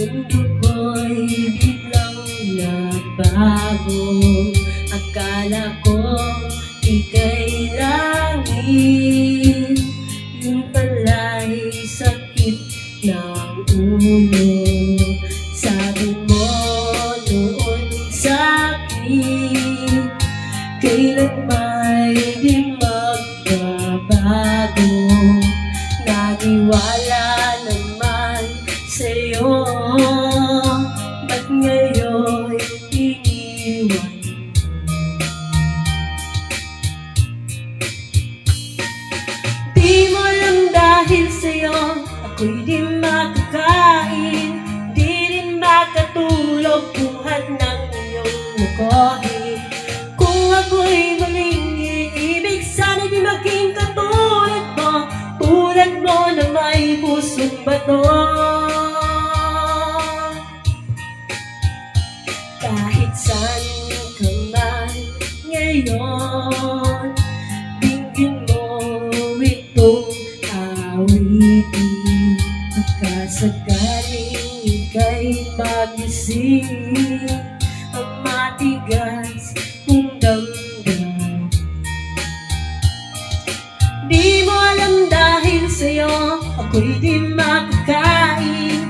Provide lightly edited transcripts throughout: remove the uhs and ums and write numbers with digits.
mundo ko'y biglang nagbago. Akala ko ika'y langit, yun pala'y sakit ng ulo. Sabi mo noon sa'kin, kailan may di magbabago. Naniwala naman sa'yo, ba't ngayon iniwan? Di mo alam dahil sa'yo ako'y di makakain, di rin makatulog buhat ng iyong lukohin. Kung ako'y muling iibig, sana'y di maging katulad mo, tulad mo na may pusong bato. Kahit saan ka man ngayon, dinggin mo itong awitin. Pagkasakaling ika'y magising, ang matigas kong damdamin. Di mo alam dahil sa'yo ako'y di makakain,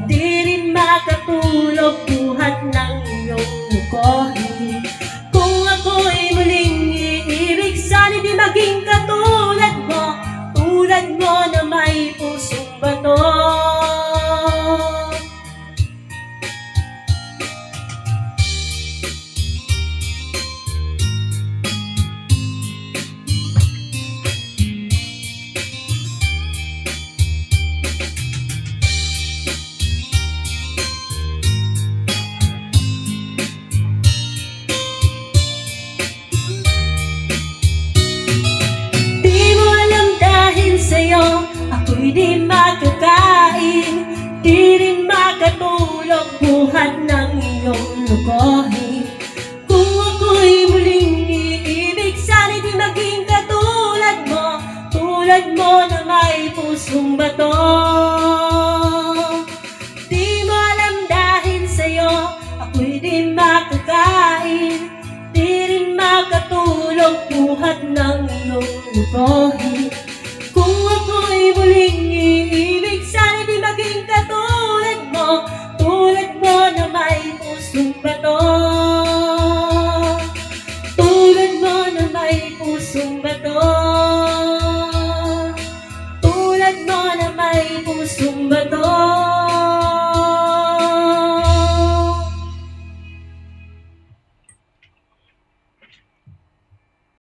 di rin makatulog buhat ng iyong lukohin. Kung ako'y muling iibig, sana'y di maging katulad mo, tulad mo na may pusong bato. Sa'yo ako'y di makakain, di rin makatulog buhat ng iyong lukohin. Kung ako'y muling iibig, sana'y di maging katulad mo, tulad mo na may pusong bato. Di mo alam dahil sa'yo ako'y di makakain, di rin makatulog buhat ng iyong lukohin. Kung ako'y muling iibig, sana'y di maging katulad mo, tulad mo na may pusong bato, tulad mo na may pusong bato.